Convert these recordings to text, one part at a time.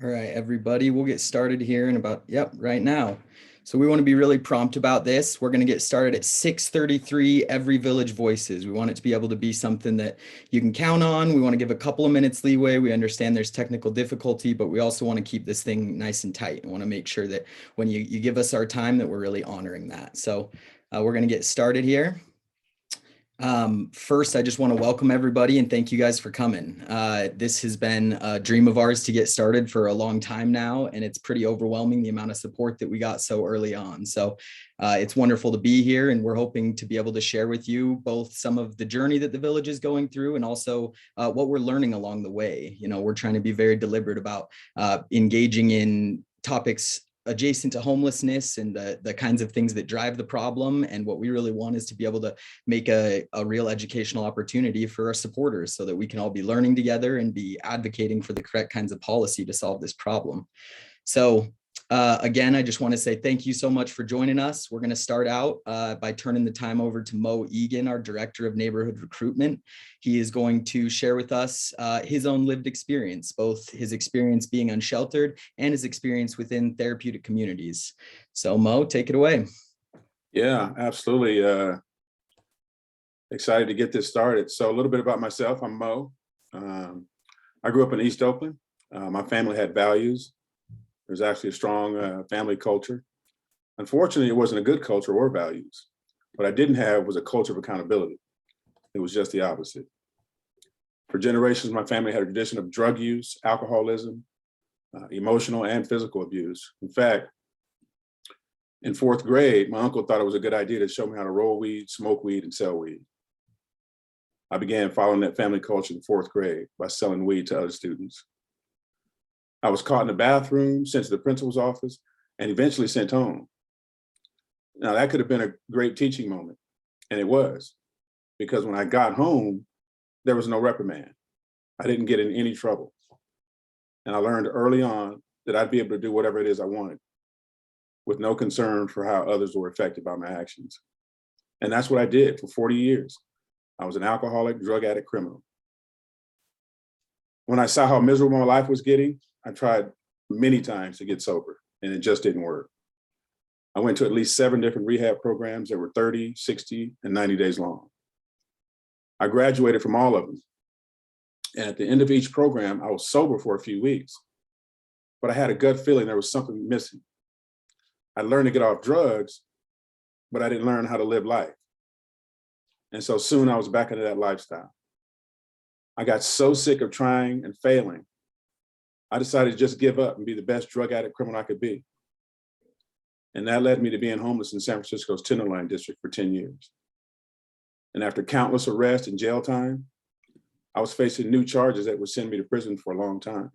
All right, everybody, we'll get started here in about, right now. So we want to be really prompt about this. We're going to get started at 6:33, Every Village Voices. We want it to be able to be something that you can count on. We want to give a couple of minutes leeway. We understand there's technical difficulty, but we also want to keep this thing nice and tight. We want to make sure that when you give us our time that we're really honoring that. So we're going to get started here. First, I just want to welcome everybody and thank you guys for coming. This has been a dream of ours to get started for a long time now, and it's pretty overwhelming the amount of support that we got so early on. So it's wonderful to be here, and we're hoping to be able to share with you both some of the journey that the village is going through and also what we're learning along the way. You know, we're trying to be very deliberate about engaging in topics adjacent to homelessness and the kinds of things that drive the problem. And what we really want is to be able to make a real educational opportunity for our supporters so that we can all be learning together and be advocating for the correct kinds of policy to solve this problem. So again, I just want to say thank you so much for joining us. We're going to start out by turning the time over to Mo Egan, our Director of Neighborhood Recruitment. He is going to share with us his own lived experience, both his experience being unsheltered and his experience within therapeutic communities. So Mo, take it away. Yeah, absolutely. Excited to get this started. So a little bit about myself. I'm Mo. I grew up in East Oakland. My family had values. There's actually a strong family culture. Unfortunately, it wasn't a good culture or values. What I didn't have was a culture of accountability. It was just the opposite. For generations, my family had a tradition of drug use, alcoholism, emotional and physical abuse. In fact, in fourth grade, my uncle thought it was a good idea to show me how to roll weed, smoke weed, and sell weed. I began following that family culture in fourth grade by selling weed to other students. I was caught in the bathroom, sent to the principal's office, and eventually sent home. Now, that could have been a great teaching moment, and it was, because when I got home, there was no reprimand. I didn't get in any trouble. And I learned early on that I'd be able to do whatever it is I wanted with no concern for how others were affected by my actions. And that's what I did for 40 years. I was an alcoholic, drug addict, criminal. When I saw how miserable my life was getting, I tried many times to get sober, and it just didn't work. I went to at least 7 different rehab programs that were 30, 60, and 90 days long. I graduated from all of them. And at the end of each program, I was sober for a few weeks, but I had a gut feeling there was something missing. I learned to get off drugs, but I didn't learn how to live life. And so soon I was back into that lifestyle. I got so sick of trying and failing, I decided to just give up and be the best drug addict criminal I could be. And that led me to being homeless in San Francisco's Tenderloin district for 10 years. And after countless arrests and jail time, I was facing new charges that would send me to prison for a long time.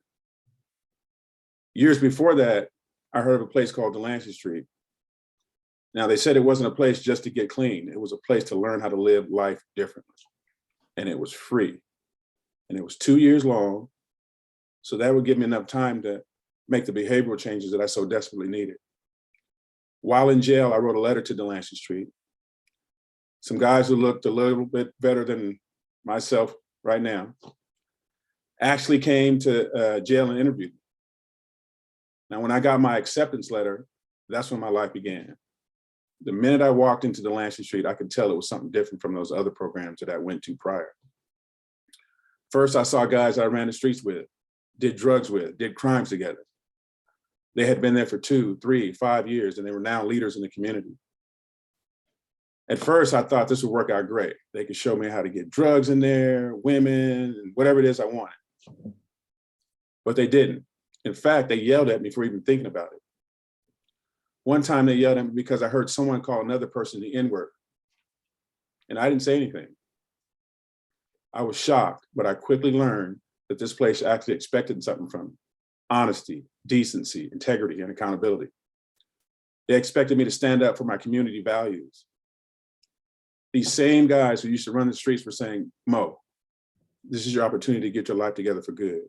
Years before that, I heard of a place called Delancey Street. Now, they said it wasn't a place just to get clean. It was a place to learn how to live life differently. And it was free. And it was 2 years long. So that would give me enough time to make the behavioral changes that I so desperately needed. While in jail, I wrote a letter to Delancey Street. Some guys who looked a little bit better than myself right now actually came to jail and interviewed me. Now, when I got my acceptance letter, that's when my life began. The minute I walked into Delancey Street, I could tell it was something different from those other programs that I went to prior. First, I saw guys I ran the streets with, did drugs with, did crimes together. They had been there for 2, 3, 5 years, and they were now leaders in the community. At first, I thought this would work out great. They could show me how to get drugs in there, women, and whatever it is I wanted. But they didn't. In fact, they yelled at me for even thinking about it. One time they yelled at me because I heard someone call another person the N-word. And I didn't say anything. I was shocked, but I quickly learned that this place actually expected something from me: honesty, decency, integrity, and accountability. They expected me to stand up for my community values. These same guys who used to run the streets were saying, Mo, this is your opportunity to get your life together for good.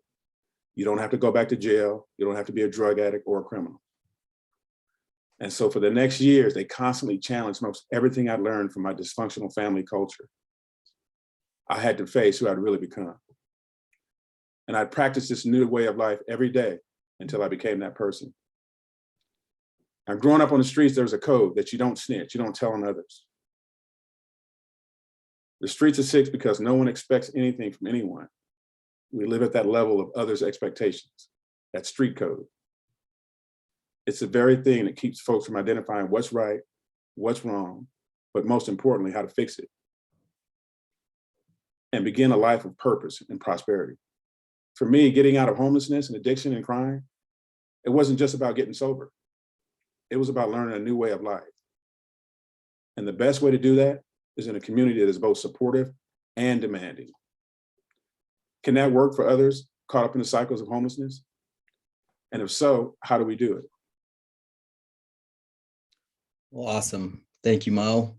You don't have to go back to jail. You don't have to be a drug addict or a criminal. And so for the next years, they constantly challenged most everything I'd learned from my dysfunctional family culture. I had to face who I'd really become. And I practiced this new way of life every day until I became that person. Now, growing up on the streets, there was a code that you don't snitch, you don't tell on others. The streets are sick because no one expects anything from anyone. We live at that level of others' expectations, that street code. It's the very thing that keeps folks from identifying what's right, what's wrong, but most importantly, how to fix it and begin a life of purpose and prosperity. For me, getting out of homelessness and addiction and crime, it wasn't just about getting sober. It was about learning a new way of life. And the best way to do that is in a community that is both supportive and demanding. Can that work for others caught up in the cycles of homelessness? And if so, how do we do it? Well, awesome. Thank you, Mo.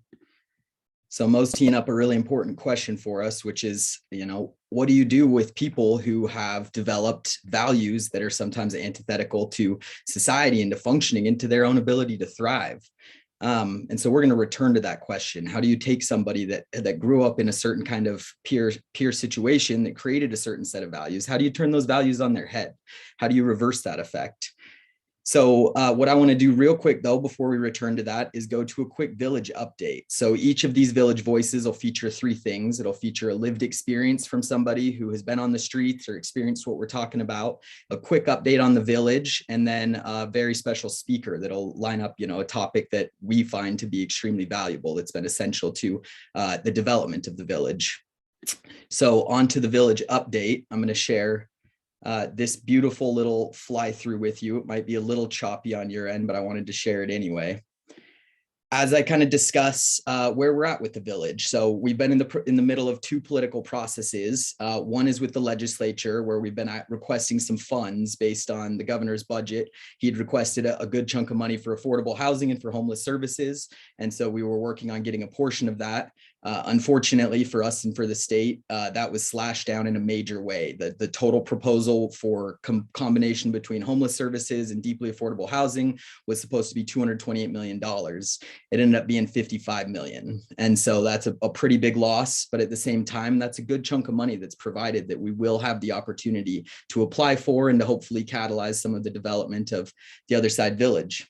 So Mo's teeing up a really important question for us, which is, what do you do with people who have developed values that are sometimes antithetical to society and to functioning, into their own ability to thrive? And so we're going to return to that question. How do you take somebody that grew up in a certain kind of peer situation that created a certain set of values? How do you turn those values on their head? How do you reverse that effect? So what I want to do real quick, though, before we return to that, is go to a quick village update. So each of these village voices will feature three things. It'll feature a lived experience from somebody who has been on the streets or experienced what we're talking about, a quick update on the village, and then a very special speaker that'll line up, a topic that we find to be extremely valuable, that's been essential to the development of the village. So on to the village update. I'm going to share this beautiful little fly through with you. It might be a little choppy on your end, but I wanted to share it anyway. As I kind of discuss where we're at with the village. So we've been in the middle of two political processes. One is with the legislature, where we've been requesting some funds based on the governor's budget. He had requested a good chunk of money for affordable housing and for homeless services. And so we were working on getting a portion of that. Unfortunately for us and for the state, that was slashed down in a major way. The total proposal for combination between homeless services and deeply affordable housing was supposed to be $228 million. It ended up being 55 million. And so that's a pretty big loss. But at the same time, that's a good chunk of money that's provided that we will have the opportunity to apply for and to hopefully catalyze some of the development of the other side village.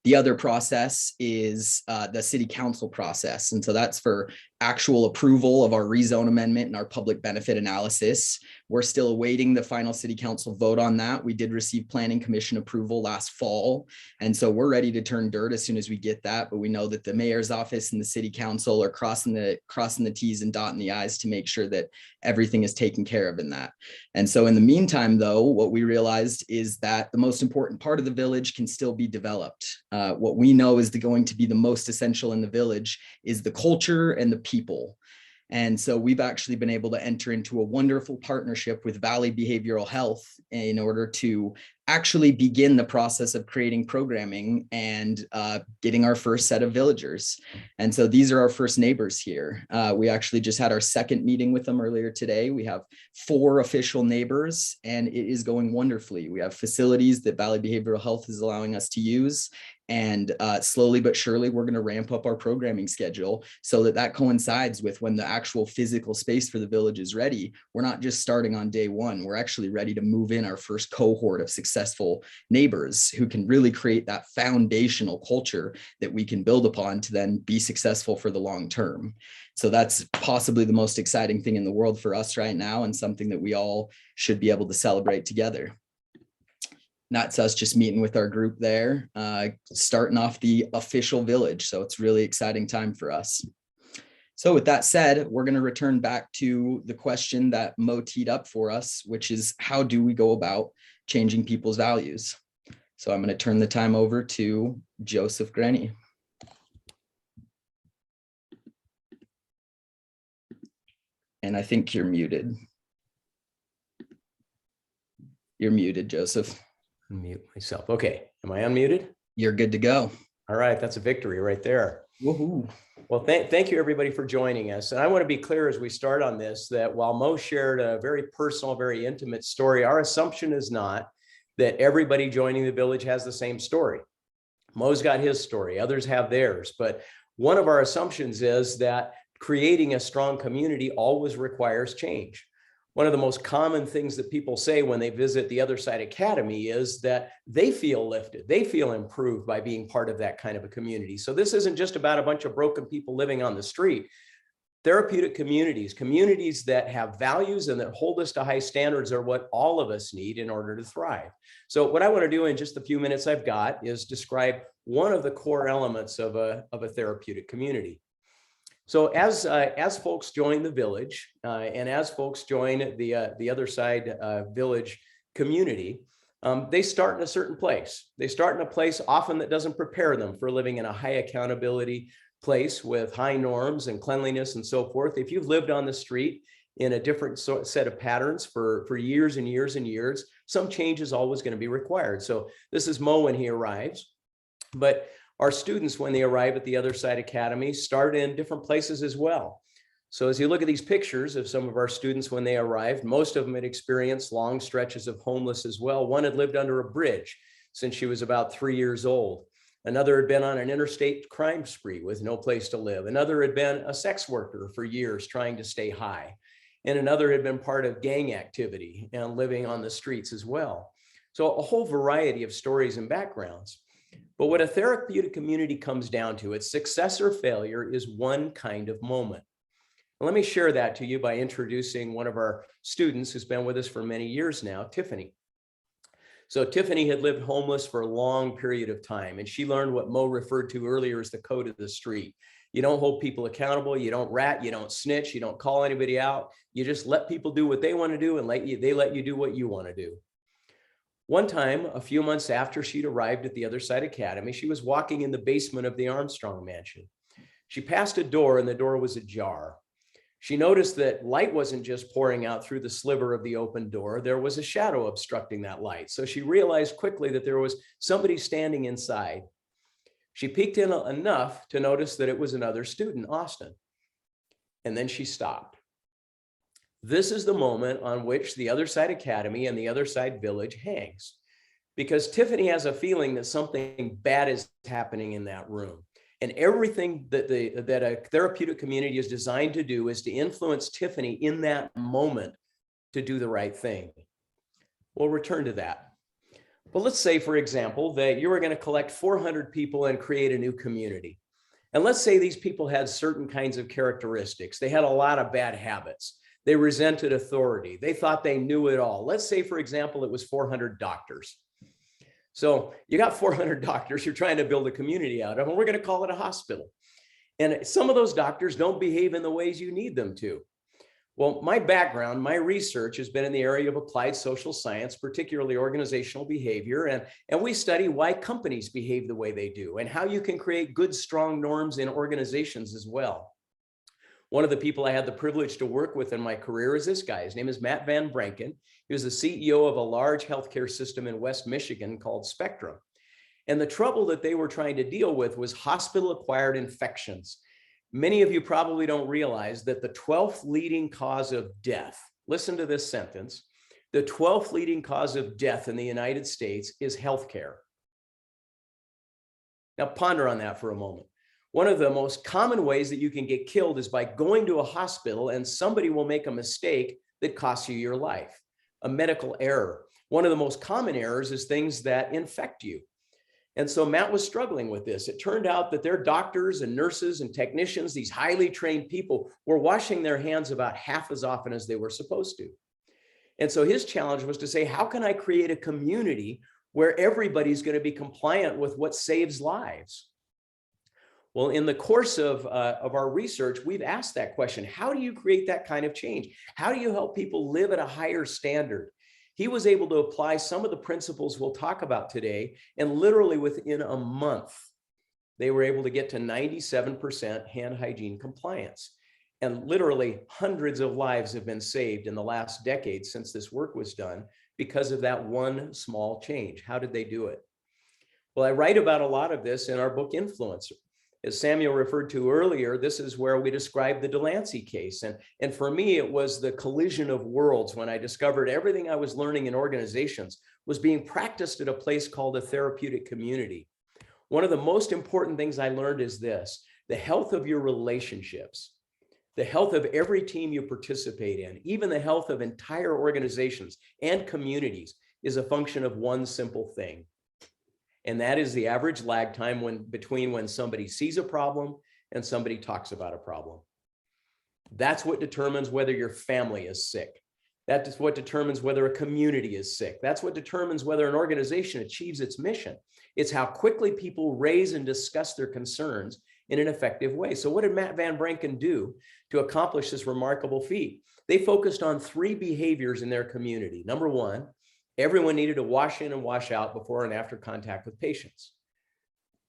The other process is the city council process. And so that's for actual approval of our rezone amendment and our public benefit analysis. We're still awaiting the final city council vote on that. We did receive planning commission approval last fall. And so we're ready to turn dirt as soon as we get that. But we know that the mayor's office and the city council are crossing the T's and dotting the I's to make sure that everything is taken care of in that. And so in the meantime, though, what we realized is that the most important part of the village can still be developed. What we know is going to be the most essential in the village is the culture and the people. And so we've actually been able to enter into a wonderful partnership with Valley Behavioral Health in order to actually begin the process of creating programming and getting our first set of villagers. And so these are our first neighbors here. We actually just had our second meeting with them earlier today. We have 4 official neighbors and it is going wonderfully. We have facilities that Valley Behavioral Health is allowing us to use. And slowly but surely, we're going to ramp up our programming schedule so that coincides with when the actual physical space for the village is ready. We're not just starting on day one. We're actually ready to move in our first cohort of successful neighbors who can really create that foundational culture that we can build upon to then be successful for the long term. So that's possibly the most exciting thing in the world for us right now, and something that we all should be able to celebrate together. That's us just meeting with our group there, starting off the official village. So it's really exciting time for us. So with that said, we're going to return back to the question that Mo teed up for us, which is how do we go about changing people's values? So I'm going to turn the time over to Joseph Grenny. And I think you're muted. You're muted, Joseph. Mute myself. Okay. Am I unmuted? You're good to go. All right. That's a victory right there. Woohoo. Well, thank you everybody for joining us. And I want to be clear as we start on this, that while Mo shared a very personal, very intimate story, our assumption is not that everybody joining the village has the same story. Mo's got his story, others have theirs. But one of our assumptions is that creating a strong community always requires change. One of the most common things that people say when they visit the Other Side Academy is that they feel lifted, they feel improved by being part of that kind of a community. So this isn't just about a bunch of broken people living on the street. Therapeutic communities, communities that have values and that hold us to high standards are what all of us need in order to thrive. So what I want to do in just the few minutes I've got is describe one of the core elements of a therapeutic community. So as folks join the village and as folks join the Other Side village community, they start in a certain place. They start in a place often that doesn't prepare them for living in a high accountability place with high norms and cleanliness and so forth. If you've lived on the street in a different set of patterns for years and years and years, some change is always going to be required. So this is Mo when he arrives, but our students, when they arrive at the Other Side Academy, start in different places as well. So as you look at these pictures of some of our students when they arrived, most of them had experienced long stretches of homeless as well. One had lived under a bridge since she was about 3 years old. Another had been on an interstate crime spree with no place to live. Another had been a sex worker for years trying to stay high. And another had been part of gang activity and living on the streets as well. So a whole variety of stories and backgrounds. But what a therapeutic community comes down to, its success or failure is one kind of moment. Let me share that to you by introducing one of our students who's been with us for many years now, Tiffany. So Tiffany had lived homeless for a long period of time, and she learned what Mo referred to earlier as the code of the street. You don't hold people accountable, you don't rat, you don't snitch, you don't call anybody out. You just let people do what they want to do and they let you do what you want to do. One time, a few months after she'd arrived at the Other Side Academy, she was walking in the basement of the Armstrong mansion. She passed a door and the door was ajar. She noticed that light wasn't just pouring out through the sliver of the open door, there was a shadow obstructing that light. So she realized quickly that there was somebody standing inside. She peeked in enough to notice that it was another student, Austin. And then she stopped. This is the moment on which the Other Side Academy and the Other Side Village hangs, because Tiffany has a feeling that something bad is happening in that room. And everything that a therapeutic community is designed to do is to influence Tiffany in that moment to do the right thing. We'll return to that. But let's say, for example, that you were going to collect 400 people and create a new community. And let's say these people had certain kinds of characteristics. They had a lot of bad habits. They resented authority. They thought they knew it all. Let's say, for example, it was 400 doctors. So you got 400 doctors you're trying to build a community out of, and we're going to call it a hospital. And some of those doctors don't behave in the ways you need them to. Well, my background, my research has been in the area of applied social science, particularly organizational behavior. And we study why companies behave the way they do and how you can create good, strong norms in organizations as well. One of the people I had the privilege to work with in my career is this guy. His name is Matt Van Branken. He was the CEO of a large healthcare system in West Michigan called Spectrum. And the trouble that they were trying to deal with was hospital-acquired infections. Many of you probably don't realize that the 12th leading cause of death, listen to this sentence, the 12th leading cause of death in the United States is healthcare. Now ponder on that for a moment. One of the most common ways that you can get killed is by going to a hospital and somebody will make a mistake that costs you your life, a medical error. One of the most common errors is things that infect you. And so Matt was struggling with this. It turned out that their doctors and nurses and technicians, these highly trained people, were washing their hands about half as often as they were supposed to. And so his challenge was to say, how can I create a community where everybody's going to be compliant with what saves lives? Well, in the course of our research, we've asked that question. How do you create that kind of change? How do you help people live at a higher standard? He was able to apply some of the principles we'll talk about today, and literally within a month, they were able to get to 97% hand hygiene compliance. And literally hundreds of lives have been saved in the last decade since this work was done because of that one small change. How did they do it? Well, I write about a lot of this in our book, Influencer. As Samuel referred to earlier, this is where we describe the Delancey case. And for me, it was the collision of worlds when I discovered everything I was learning in organizations was being practiced at a place called a therapeutic community. One of the most important things I learned is this: the health of your relationships The health of every team you participate in, even the health of entire organizations and communities, is a function of one simple thing. And that is the average lag time between when somebody sees a problem and somebody talks about a problem. That's what determines whether your family is sick. That is what determines whether a community is sick. That's what determines whether an organization achieves its mission. It's how quickly people raise and discuss their concerns in an effective way. So what did Matt Van Branken do to accomplish this remarkable feat? They focused on 3 behaviors in their community. Number 1, everyone needed to wash in and wash out before and after contact with patients.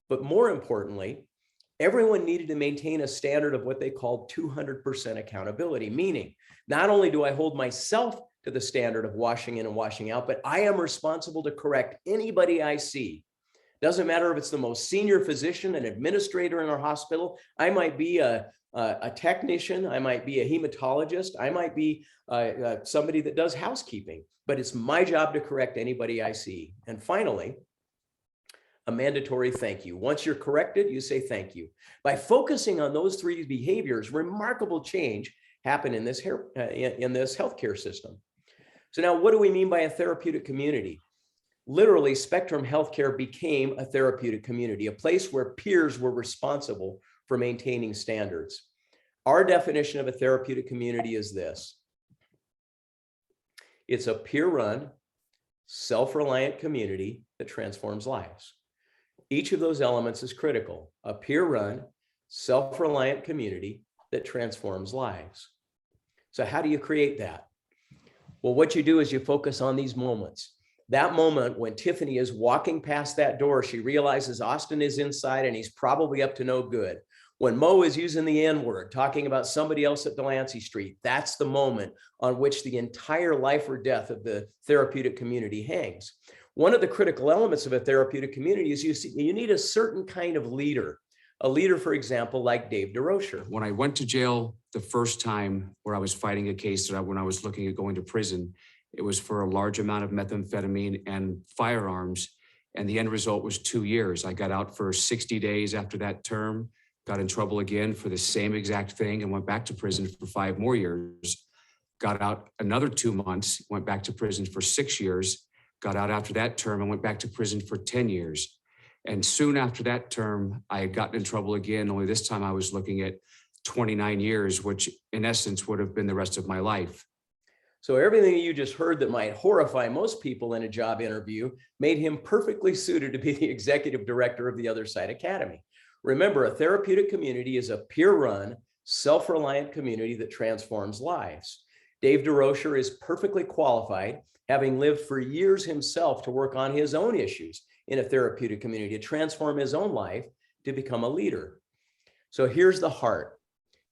But more importantly, everyone needed to maintain a standard of what they called 200% accountability, meaning not only do I hold myself to the standard of washing in and washing out, but I am responsible to correct anybody I see. Doesn't matter if it's the most senior physician, an administrator in our hospital. I might be a technician. I might be a hematologist. I might be somebody that does housekeeping, but it's my job to correct anybody I see. And finally, a mandatory thank you. Once you're corrected, you say thank you. By focusing on those 3 behaviors, remarkable change happened in this healthcare system. So now, what do we mean by a therapeutic community? Literally, Spectrum Healthcare became a therapeutic community, a place where peers were responsible for maintaining standards. Our definition of a therapeutic community is this. It's a peer-run, self-reliant community that transforms lives. Each of those elements is critical. A peer-run, self-reliant community that transforms lives. So how do you create that? Well, what you do is you focus on these moments. That moment when Tiffany is walking past that door, she realizes Austin is inside and he's probably up to no good. When Mo is using the N-word, talking about somebody else at Delancey Street, that's the moment on which the entire life or death of the therapeutic community hangs. One of the critical elements of a therapeutic community is you need a certain kind of leader. A leader, for example, like Dave DeRocher. When I went to jail the first time where I was fighting a case when I was looking at going to prison, it was for a large amount of methamphetamine and firearms. And the end result was 2 years. I got out for 60 days after that term, got in trouble again for the same exact thing and went back to prison for 5 more years. Got out another 2 months, went back to prison for 6 years, got out after that term and went back to prison for 10 years. And soon after that term, I had gotten in trouble again, only this time I was looking at 29 years, which in essence would have been the rest of my life. So everything you just heard that might horrify most people in a job interview made him perfectly suited to be the executive director of the Other Side Academy. Remember, a therapeutic community is a peer-run, self-reliant community that transforms lives. Dave DeRocher is perfectly qualified, having lived for years himself to work on his own issues in a therapeutic community, to transform his own life, to become a leader. So here's the heart.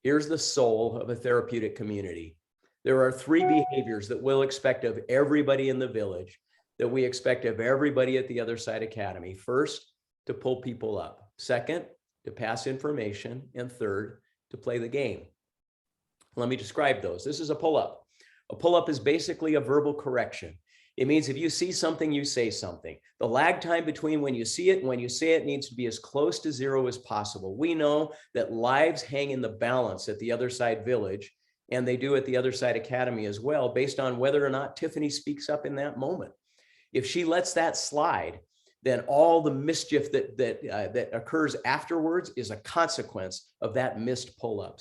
Here's the soul of a therapeutic community. There are 3 behaviors that we'll expect of everybody in the village, that we expect of everybody at the Other Side Academy. First, to pull people up. Second, to pass information. And third, to play the game. Let me describe those. This is a pull-up. A pull-up is basically a verbal correction. It means if you see something, you say something. The lag time between when you see it and when you say it needs to be as close to 0 as possible. We know that lives hang in the balance at the Other Side Village, and they do at the Other Side Academy as well, based on whether or not Tiffany speaks up in that moment. If she lets that slide, then all the mischief that occurs afterwards is a consequence of that missed pull-up.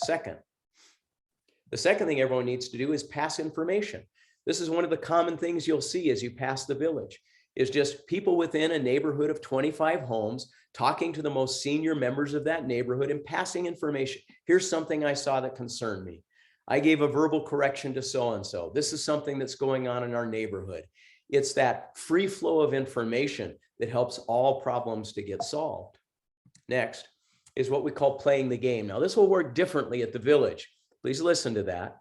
The second thing everyone needs to do is pass information. This is one of the common things you'll see as you pass the village, is just people within a neighborhood of 25 homes talking to the most senior members of that neighborhood and passing information. Here's something I saw that concerned me. I gave a verbal correction to so-and-so. This is something that's going on in our neighborhood. It's that free flow of information that helps all problems to get solved. Next is what we call playing the game. Now, this will work differently at the village. Please listen to that.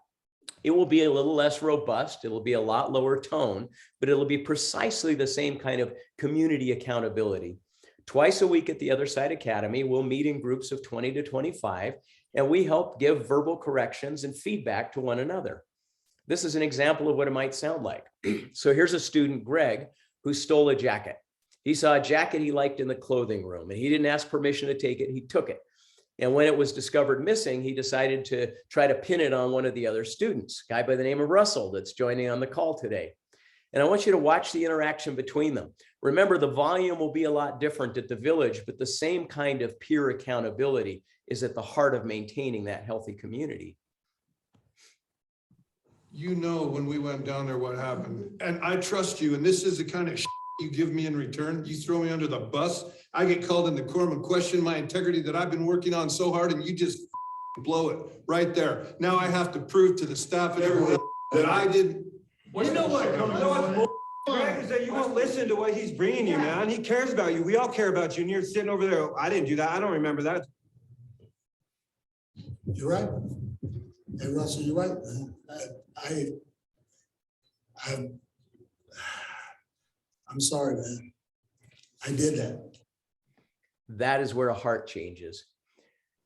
It will be a little less robust. It'll be a lot lower tone, but it'll be precisely the same kind of community accountability. Twice a week at the Other Side Academy, we'll meet in groups of 20 to 25, and we help give verbal corrections and feedback to one another. This is an example of what it might sound like. So here's a student, Greg, who stole a jacket. He saw a jacket he liked in the clothing room, and he didn't ask permission to take it. He took it. And when it was discovered missing, he decided to try to pin it on one of the other students, a guy by the name of Russell that's joining on the call today. And I want you to watch the interaction between them. Remember, the volume will be a lot different at the village, but the same kind of peer accountability is at the heart of maintaining that healthy community. You know, when we went down there, what happened. And I trust you. And this is the kind of you give me in return. You throw me under the bus. I get called in the quorum and question my integrity that I've been working on so hard, and you just blow it right there. Now I have to prove to the staff and everyone that I didn't. You know what? Greg, is that you won't listen to what he's bringing you, man. He cares about you. We all care about you. And you're sitting over there. I didn't do that. I don't remember that. You're right. Hey, Russell, you're right, man. I'm sorry, man. I did that. That is where a heart changes.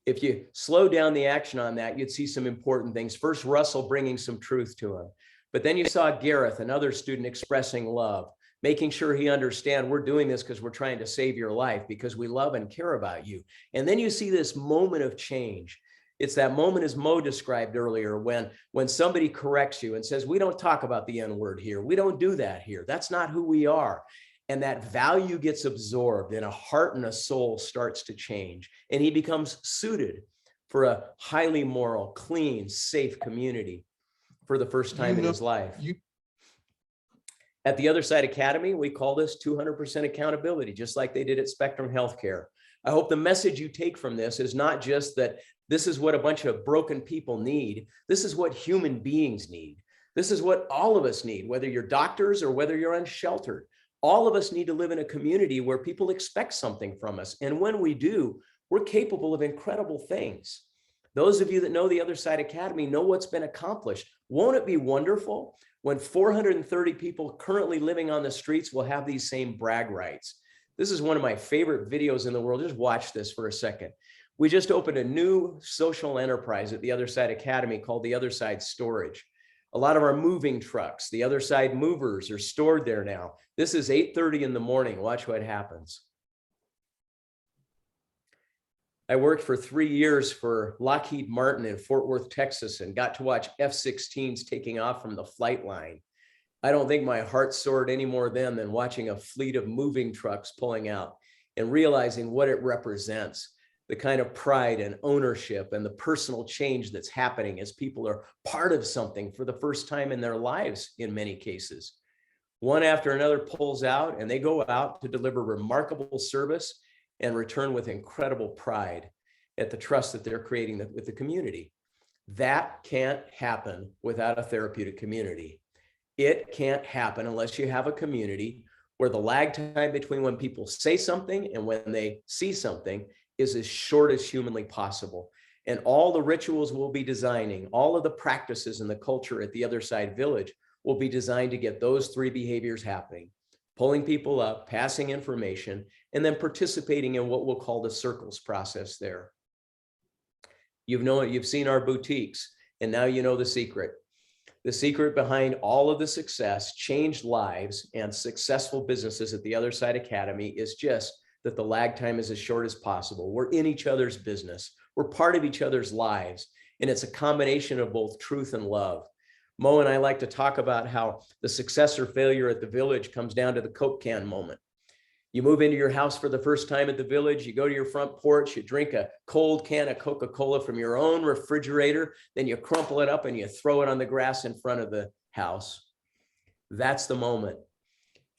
If you slow down the action on that, you'd see some important things. First, Russell bringing some truth to him. But then you saw Gareth, another student, expressing love, making sure he understands we're doing this because we're trying to save your life, because we love and care about you. And then you see this moment of change. It's that moment, as Mo described earlier, when somebody corrects you and says, we don't talk about the N-word here. We don't do that here. That's not who we are. And that value gets absorbed and a heart and a soul starts to change. And he becomes suited for a highly moral, clean, safe community for the first time in his life. At the Other Side Academy, we call this 200% accountability, just like they did at Spectrum Healthcare. I hope the message you take from this is not just that this is what a bunch of broken people need. This is what human beings need. This is what all of us need, whether you're doctors or whether you're unsheltered. All of us need to live in a community where people expect something from us. And when we do, we're capable of incredible things. Those of you that know the Other Side Academy know what's been accomplished. Won't it be wonderful when 430 people currently living on the streets will have these same brag rights? This is one of my favorite videos in the world. Just watch this for a second. We just opened a new social enterprise at the Other Side Academy called the Other Side Storage. A lot of our moving trucks, the Other Side movers, are stored there now. This is 8:30 in the morning. Watch what happens. I worked for 3 years for Lockheed Martin in Fort Worth, Texas, and got to watch F-16s taking off from the flight line. I don't think my heart soared any more then than watching a fleet of moving trucks pulling out and realizing what it represents, the kind of pride and ownership and the personal change that's happening as people are part of something for the first time in their lives in many cases. One after another pulls out and they go out to deliver remarkable service and return with incredible pride at the trust that they're creating with the community. That can't happen without a therapeutic community. It can't happen unless you have a community where the lag time between when people say something and when they see something is as short as humanly possible. And all the rituals we'll be designing, all of the practices and the culture at the Other Side Village will be designed to get those three behaviors happening: pulling people up, passing information, and then participating in what we'll call the circles process there. You've seen our boutiques, and now you know the secret. The secret behind all of the success, changed lives, and successful businesses at the Other Side Academy is just that the lag time is as short as possible. We're in each other's business. We're part of each other's lives. And it's a combination of both truth and love. Mo and I like to talk about how the success or failure at the village comes down to the Coke can moment. You move into your house for the first time at the village, you go to your front porch, you drink a cold can of Coca-Cola from your own refrigerator, then you crumple it up and you throw it on the grass in front of the house. That's the moment.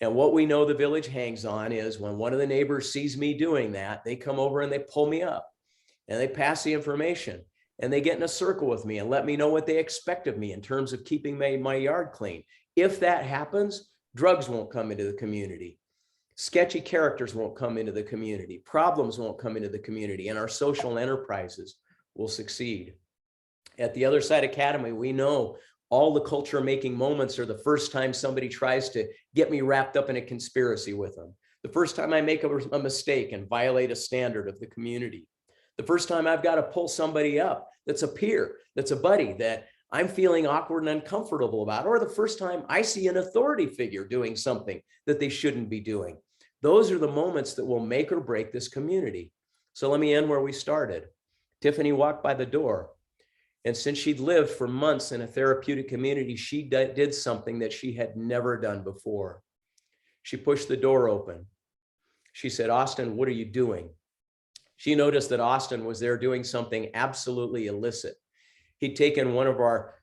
And what we know the village hangs on is when one of the neighbors sees me doing that, they come over and they pull me up and they pass the information and they get in a circle with me and let me know what they expect of me in terms of keeping my yard clean. If that happens, drugs won't come into the community. Sketchy characters won't come into the community. Problems won't come into the community, and our social enterprises will succeed. At the Other Side Academy, we know all the culture making moments are the first time somebody tries to get me wrapped up in a conspiracy with them. The first time I make a mistake and violate a standard of the community. The first time I've got to pull somebody up that's a peer, that's a buddy that I'm feeling awkward and uncomfortable about, or the first time I see an authority figure doing something that they shouldn't be doing. Those are the moments that will make or break this community. So let me end where we started. Tiffany walked by the door. And since she'd lived for months in a therapeutic community, she did something that she had never done before. She pushed the door open. She said, "Austin, what are you doing?" She noticed that Austin was there doing something absolutely illicit. He'd taken one of our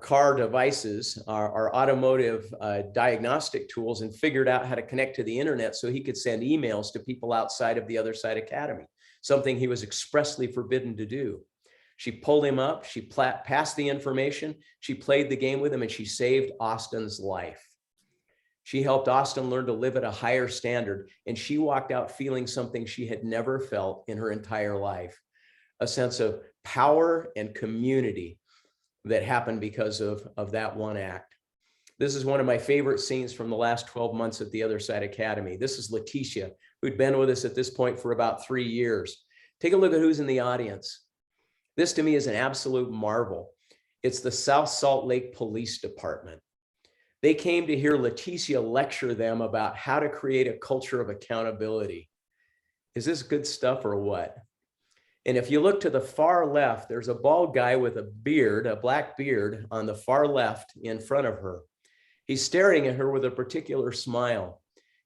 car devices, our automotive diagnostic tools, and figured out how to connect to the internet so he could send emails to people outside of the Other Side Academy, something he was expressly forbidden to do. She pulled him up, she passed the information, she played the game with him, and she saved Austin's life. She helped Austin learn to live at a higher standard, and she walked out feeling something she had never felt in her entire life, a sense of power and community that happened because of that one act. This is one of my favorite scenes from the last 12 months at the Other Side Academy. This is Leticia, who'd been with us at this point for about 3 years. Take a look at who's in the audience. This to me is an absolute marvel. It's the South Salt Lake Police Department. They came to hear Leticia lecture them about how to create a culture of accountability. Is this good stuff or what? And if you look to the far left, there's a bald guy with a beard, a black beard on the far left in front of her. He's staring at her with a particular smile.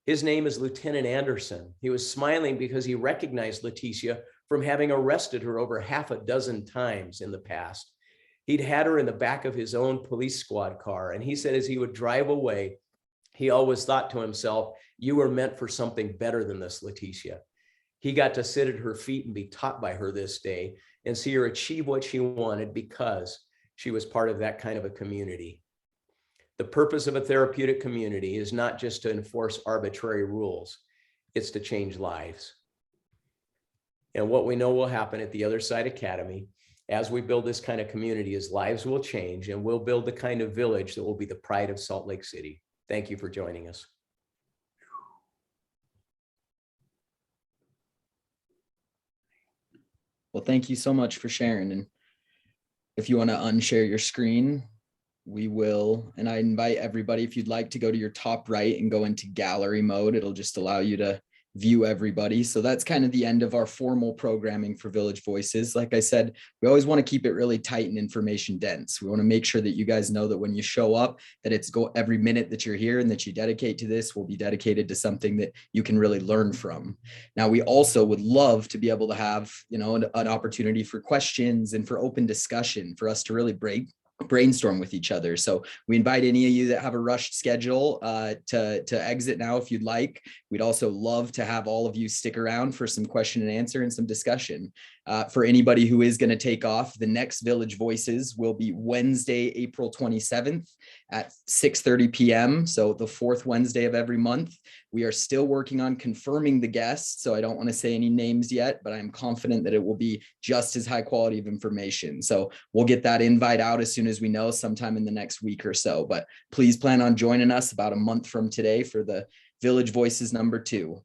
His name is Lieutenant Anderson. He was smiling because he recognized Leticia from having arrested her over half a dozen times in the past. He'd had her in the back of his own police squad car. And he said, as he would drive away, he always thought to himself, "You were meant for something better than this, Leticia." He got to sit at her feet and be taught by her this day and see her achieve what she wanted because she was part of that kind of a community. The purpose of a therapeutic community is not just to enforce arbitrary rules, it's to change lives. And what we know will happen at the Other Side Academy as we build this kind of community is lives will change, and we'll build the kind of village that will be the pride of Salt Lake City. Thank you for joining us. Well, thank you so much for sharing. And if you want to unshare your screen, we will. And I invite everybody, if you'd like to go to your top right and go into gallery mode, it'll just allow you to view everybody. So that's kind of the end of our formal programming for Village Voices. Like I said, we always want to keep it really tight and information dense. We want to make sure that you guys know that when you show up, that it's every minute that you're here and that you dedicate to this will be dedicated to something that you can really learn from. Now, we also would love to be able to have, an opportunity for questions and for open discussion for us to really brainstorm with each other. So we invite any of you that have a rushed schedule to exit now if you'd like. We'd also love to have all of you stick around for some question and answer and some discussion. For anybody who is going to take off, the next Village Voices will be Wednesday, April 27th at 6:30 p.m. So the fourth Wednesday of every month. We are still working on confirming the guests, so I don't want to say any names yet, but I'm confident that it will be just as high quality of information. So we'll get that invite out as soon as we know, sometime in the next week or so. But please plan on joining us about a month from today for the Village Voices #2.